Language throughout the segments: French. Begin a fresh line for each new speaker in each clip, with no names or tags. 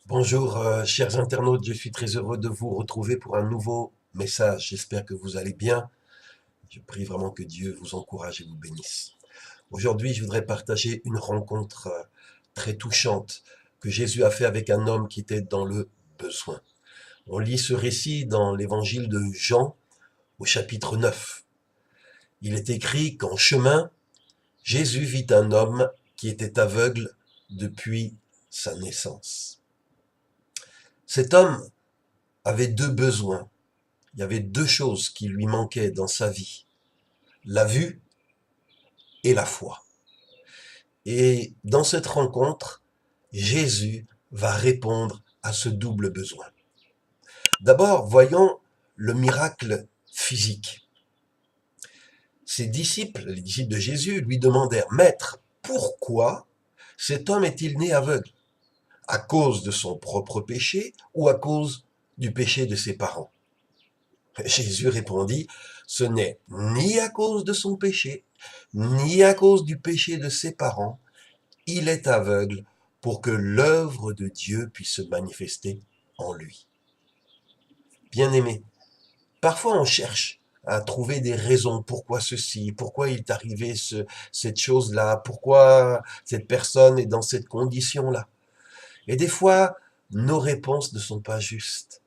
Bonjour, chers internautes, je suis très heureux de vous retrouver pour un nouveau message. J'espère que vous allez bien. Je prie vraiment que Dieu vous encourage et vous bénisse. Aujourd'hui, je voudrais partager une rencontre très touchante que Jésus a fait avec un homme qui était dans le besoin. On lit ce récit dans l'évangile de Jean au chapitre 9. Il est écrit qu'en chemin, Jésus vit un homme qui était aveugle depuis sa naissance. Cet homme avait deux besoins. Il y avait deux choses qui lui manquaient dans sa vie, la vue et la foi. Et dans cette rencontre, Jésus va répondre à ce double besoin. D'abord, voyons le miracle physique. Ses disciples, les disciples de Jésus, lui demandèrent, Maître, pourquoi cet homme est-il né aveugle? À cause de son propre péché ou à cause du péché de ses parents? Jésus répondit, ce n'est ni à cause de son péché, ni à cause du péché de ses parents, il est aveugle pour que l'œuvre de Dieu puisse se manifester en lui. Bien-aimé, parfois on cherche à trouver des raisons, pourquoi ceci, pourquoi il est arrivé cette chose-là, pourquoi cette personne est dans cette condition-là. Et des fois, nos réponses ne sont pas justes.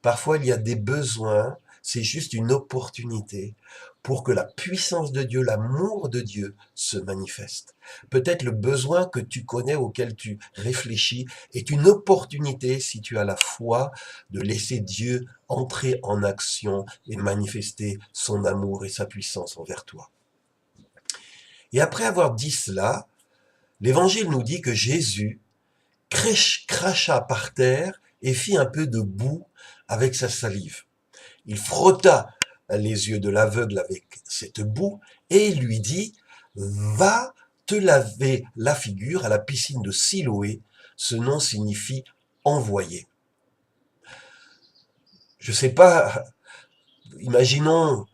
Parfois, il y a des besoins, c'est juste une opportunité pour que la puissance de Dieu, l'amour de Dieu se manifeste. Peut-être le besoin que tu connais, auquel tu réfléchis, est une opportunité, si tu as la foi, de laisser Dieu entrer en action et manifester son amour et sa puissance envers toi. Et après avoir dit cela, l'Évangile nous dit que Jésus cracha par terre et fit un peu de boue avec sa salive. Il frotta les yeux de l'aveugle avec cette boue et il lui dit, va te laver la figure à la piscine de Siloé. Ce nom signifie envoyé. Je sais pas, imaginons,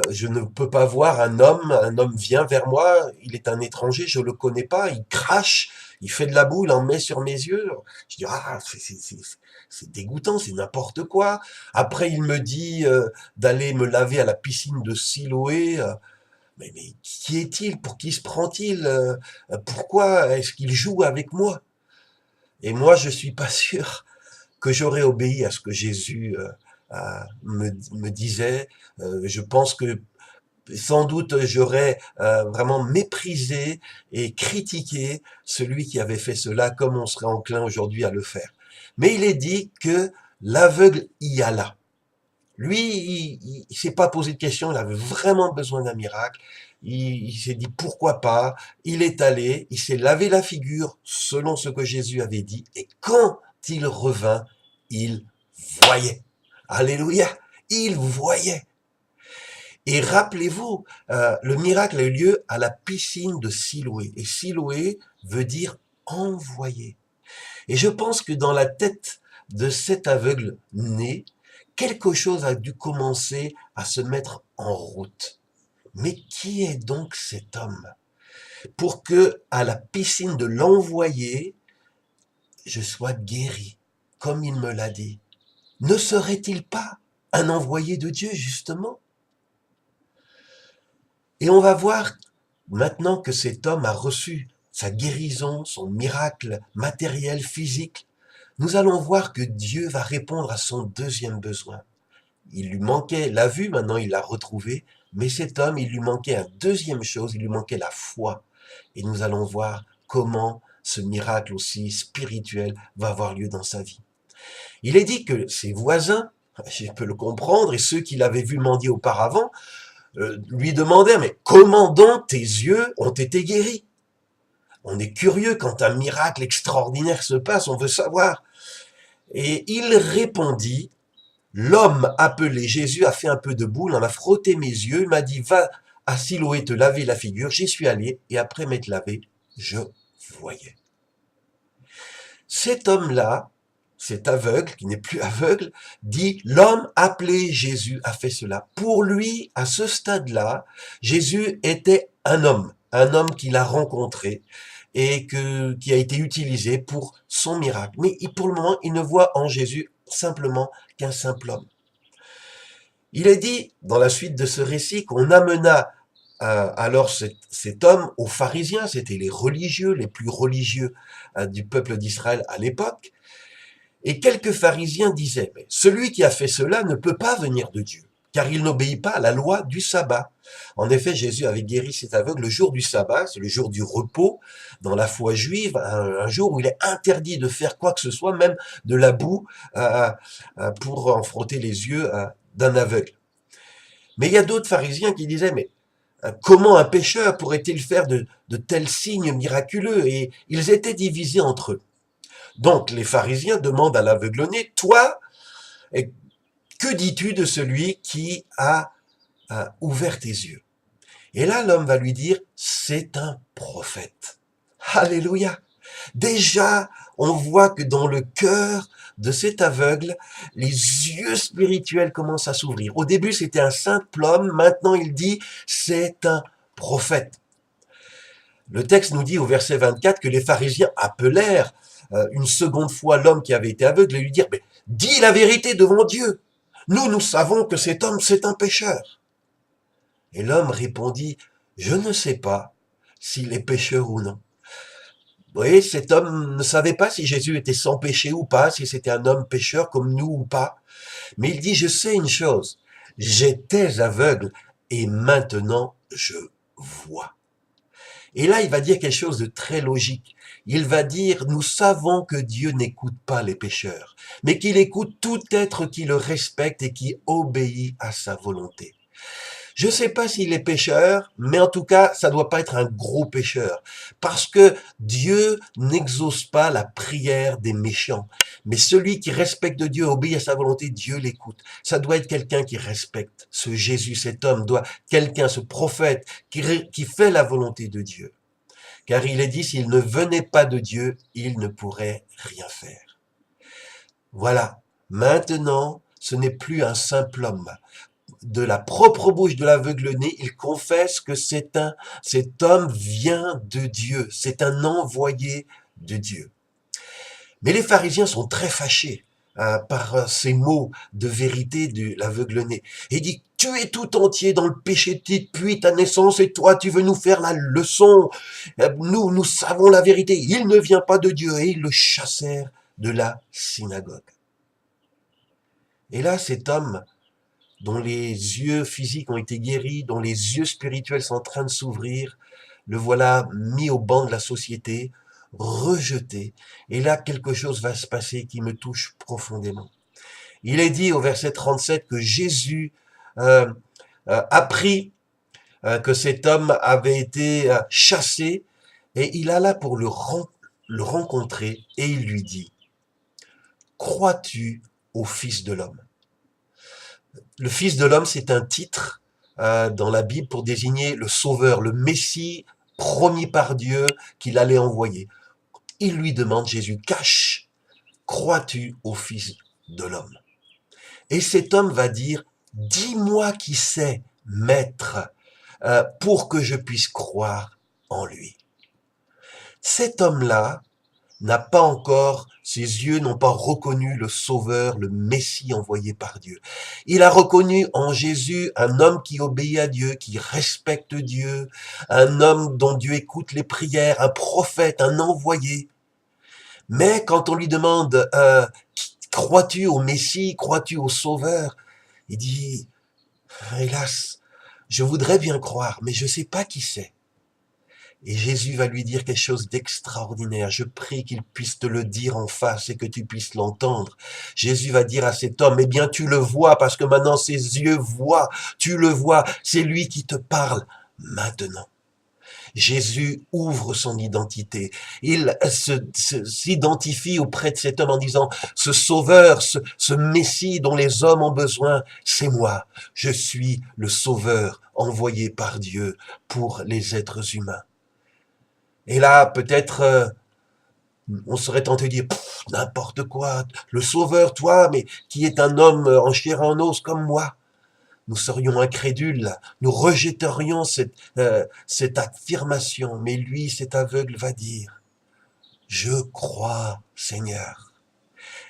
je ne peux pas voir un homme vient vers moi, il est un étranger, je le connais pas, il crache, il fait de la boue, il en met sur mes yeux. Je dis, ah, c'est dégoûtant, c'est n'importe quoi. Après, il me dit d'aller me laver à la piscine de Siloé. Mais qui est-il? Pour qui se prend-il? Pourquoi est-ce qu'il joue avec moi? Et moi, je suis pas sûr que j'aurais obéi à ce que Jésus me disait. Je pense que sans doute j'aurais vraiment méprisé et critiqué celui qui avait fait cela, comme on serait enclin aujourd'hui à le faire. Mais il est dit que l'aveugle y alla. Lui, il s'est pas posé de questions, il avait vraiment besoin d'un miracle. Il s'est dit pourquoi pas. Il est allé, il s'est lavé la figure selon ce que Jésus avait dit. Et quand il revint, il voyait. Alléluia, il voyait. Et rappelez-vous, le miracle a eu lieu à la piscine de Siloé. Et Siloé veut dire envoyé. Et je pense que dans la tête de cet aveugle né, quelque chose a dû commencer à se mettre en route. Mais qui est donc cet homme? Pour que, à la piscine de l'envoyé, je sois guéri, comme il me l'a dit. Ne serait-il pas un envoyé de Dieu, justement? Et on va voir maintenant que cet homme a reçu sa guérison, son miracle matériel, physique. Nous allons voir que Dieu va répondre à son deuxième besoin. Il lui manquait la vue, maintenant il l'a retrouvée, mais cet homme, il lui manquait une deuxième chose, il lui manquait la foi. Et nous allons voir comment ce miracle aussi spirituel va avoir lieu dans sa vie. Il est dit que ses voisins, je peux le comprendre, et ceux qui l'avaient vu mendier auparavant, lui demandèrent, mais comment donc tes yeux ont été guéris? On est curieux quand un miracle extraordinaire se passe, on veut savoir. Et il répondit, l'homme appelé Jésus a fait un peu de boue, il en a frotté mes yeux, il m'a dit, va à Siloé te laver la figure. J'y suis allé, et après m'être lavé, je voyais. Cet homme-là, cet aveugle, qui n'est plus aveugle, dit, l'homme appelé Jésus a fait cela. Pour lui, à ce stade-là, Jésus était un homme. un homme qu'il a rencontré et qui a été utilisé pour son miracle. Mais pour le moment, il ne voit en Jésus simplement qu'un simple homme. Il est dit, dans la suite de ce récit, qu'on amena alors cet homme aux pharisiens, c'était les religieux, les plus religieux du peuple d'Israël à l'époque, et quelques pharisiens disaient, mais celui qui a fait cela ne peut pas venir de Dieu, car il n'obéit pas à la loi du sabbat. En effet, Jésus avait guéri cet aveugle le jour du sabbat, c'est le jour du repos dans la foi juive, un jour où il est interdit de faire quoi que ce soit, même de la boue, pour en frotter les yeux d'un aveugle. Mais il y a d'autres pharisiens qui disaient, mais comment un pécheur pourrait-il faire de tels signes miraculeux? Et ils étaient divisés entre eux. Donc les pharisiens demandent à l'aveugle-né, toi, que dis-tu de celui qui a ouvert tes yeux? Et là, l'homme va lui dire, c'est un prophète. Alléluia! Déjà, on voit que dans le cœur de cet aveugle, les yeux spirituels commencent à s'ouvrir. Au début, c'était un simple homme, maintenant il dit, c'est un prophète. Le texte nous dit au verset 24 que les pharisiens appelèrent une seconde fois l'homme qui avait été aveugle et lui dirent, mais dis la vérité devant Dieu. Nous savons que cet homme, c'est un pécheur. Et l'homme répondit, je ne sais pas s'il est pécheur ou non. Vous voyez, cet homme ne savait pas si Jésus était sans péché ou pas, si c'était un homme pécheur comme nous ou pas. Mais il dit, je sais une chose, j'étais aveugle et maintenant je vois. Et là, il va dire quelque chose de très logique. Il va dire, nous savons que Dieu n'écoute pas les pécheurs, mais qu'il écoute tout être qui le respecte et qui obéit à sa volonté. Je ne sais pas s'il est pécheur, mais en tout cas, ça doit pas être un gros pécheur. Parce que Dieu n'exauce pas la prière des méchants. Mais celui qui respecte Dieu, obéit à sa volonté, Dieu l'écoute. Ça doit être quelqu'un qui respecte ce Jésus, cet homme, quelqu'un, ce prophète, qui fait la volonté de Dieu. Car il est dit, s'il ne venait pas de Dieu, il ne pourrait rien faire. Voilà. Maintenant, ce n'est plus un simple homme. De la propre bouche de l'aveugle-né, il confesse que cet homme vient de Dieu, c'est un envoyé de Dieu. Mais les pharisiens sont très fâchés par ces mots de vérité de l'aveugle-né. Et il dit, tu es tout entier dans le péché depuis ta naissance et toi tu veux nous faire la leçon. Nous savons la vérité, il ne vient pas de Dieu. Et ils le chassèrent de la synagogue. Et là, cet homme dont les yeux physiques ont été guéris, dont les yeux spirituels sont en train de s'ouvrir, le voilà mis au banc de la société, rejeté. Et là, quelque chose va se passer qui me touche profondément. Il est dit au verset 37 que Jésus apprit que cet homme avait été chassé et il alla pour le rencontrer et il lui dit, « Crois-tu au Fils de l'homme » Le Fils de l'homme, c'est un titre dans la Bible pour désigner le Sauveur, le Messie promis par Dieu qu'il allait envoyer. Il lui demande, Jésus, cache, crois-tu au Fils de l'homme? Et cet homme va dire, dis-moi qui c'est, Maître, pour que je puisse croire en lui. Cet homme-là n'a pas encore, ses yeux n'ont pas reconnu le Sauveur, le Messie envoyé par Dieu. Il a reconnu en Jésus un homme qui obéit à Dieu, qui respecte Dieu, un homme dont Dieu écoute les prières, un prophète, un envoyé. Mais quand on lui demande, crois-tu au Messie, crois-tu au Sauveur? Il dit, hélas, je voudrais bien croire, mais je ne sais pas qui c'est. Et Jésus va lui dire quelque chose d'extraordinaire. Je prie qu'il puisse te le dire en face et que tu puisses l'entendre. Jésus va dire à cet homme, eh bien tu le vois parce que maintenant ses yeux voient, tu le vois, c'est lui qui te parle maintenant. Jésus ouvre son identité. Il s'identifie auprès de cet homme en disant, ce sauveur, ce Messie dont les hommes ont besoin, c'est moi. Je suis le sauveur envoyé par Dieu pour les êtres humains. Et là, peut-être, on serait tenté de dire, n'importe quoi, le sauveur, toi, mais qui est un homme en chair et en os comme moi. nous serions incrédules, nous rejetterions cette affirmation. Mais lui, cet aveugle, va dire, je crois, Seigneur.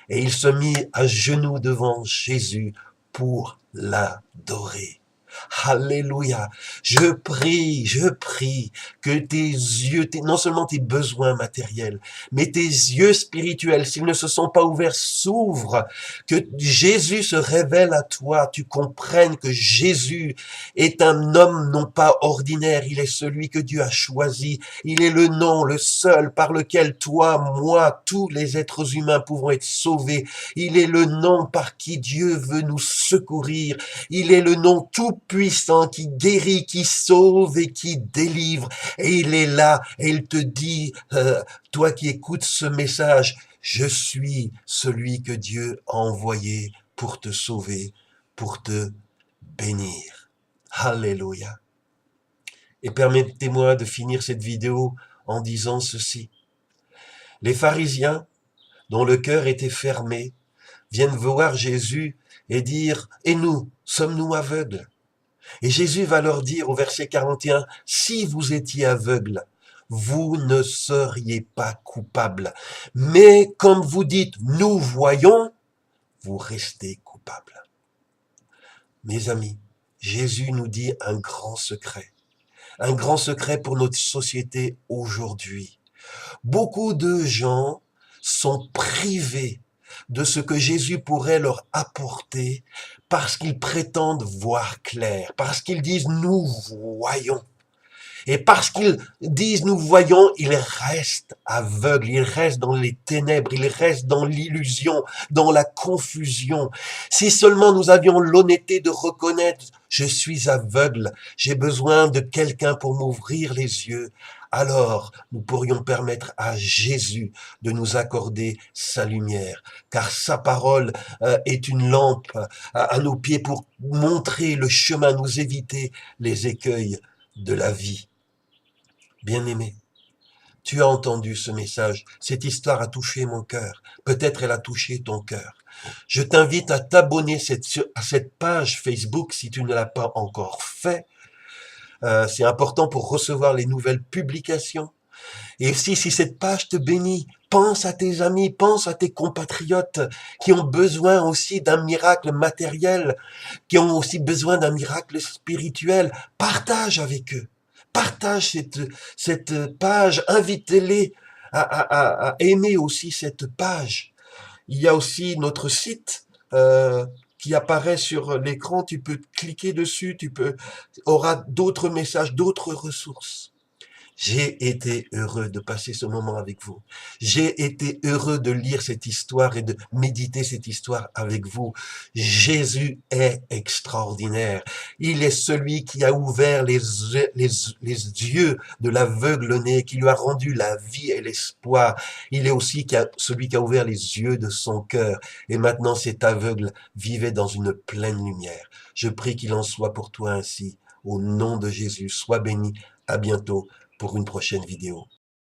Et il se mit à genoux devant Jésus pour l'adorer. Alléluia. Je prie que tes yeux, non seulement tes besoins matériels, mais tes yeux spirituels, s'ils ne se sont pas ouverts, s'ouvrent, que Jésus se révèle à toi, tu comprennes que Jésus est un homme non pas ordinaire, il est celui que Dieu a choisi, il est le nom, le seul par lequel toi, moi, tous les êtres humains pouvons être sauvés, il est le nom par qui Dieu veut nous secourir, il est le nom tout-puissant qui guérit, qui sauve et qui délivre. Et il est là et il te dit, toi qui écoutes ce message, je suis celui que Dieu a envoyé pour te sauver, pour te bénir. Alléluia. Et permettez-moi de finir cette vidéo en disant ceci. Les pharisiens, dont le cœur était fermé, viennent voir Jésus et dire, et nous, sommes-nous aveugles? Et Jésus va leur dire au verset 41, si vous étiez aveugles, vous ne seriez pas coupables. Mais comme vous dites, nous voyons, vous restez coupables. Mes amis, Jésus nous dit un grand secret pour notre société aujourd'hui. Beaucoup de gens sont privés de ce que Jésus pourrait leur apporter parce qu'ils prétendent voir clair, parce qu'ils disent nous voyons. Et parce qu'ils disent nous voyons, ils restent aveugles, ils restent dans les ténèbres, ils restent dans l'illusion, dans la confusion. Si seulement nous avions l'honnêteté de reconnaître je suis aveugle, j'ai besoin de quelqu'un pour m'ouvrir les yeux, alors nous pourrions permettre à Jésus de nous accorder sa lumière, car sa parole est une lampe à nos pieds pour montrer le chemin, nous éviter les écueils de la vie. Bien-aimé, tu as entendu ce message, cette histoire a touché mon cœur, peut-être elle a touché ton cœur. Je t'invite à t'abonner à cette page Facebook si tu ne l'as pas encore fait. C'est important pour recevoir les nouvelles publications. Et aussi, si cette page te bénit, pense à tes amis, pense à tes compatriotes qui ont besoin aussi d'un miracle matériel, qui ont aussi besoin d'un miracle spirituel. Partage avec eux. Partage cette page, invitez-les à aimer aussi cette page. Il y a aussi notre site qui apparaît sur l'écran, tu peux cliquer dessus, auras d'autres messages, d'autres ressources. J'ai été heureux de passer ce moment avec vous. J'ai été heureux de lire cette histoire et de méditer cette histoire avec vous. Jésus est extraordinaire. Il est celui qui a ouvert les yeux de l'aveugle-né, qui lui a rendu la vie et l'espoir. Il est aussi celui qui a ouvert les yeux de son cœur. Et maintenant, cet aveugle vivait dans une pleine lumière. Je prie qu'il en soit pour toi ainsi. Au nom de Jésus, sois béni. À bientôt pour une prochaine vidéo.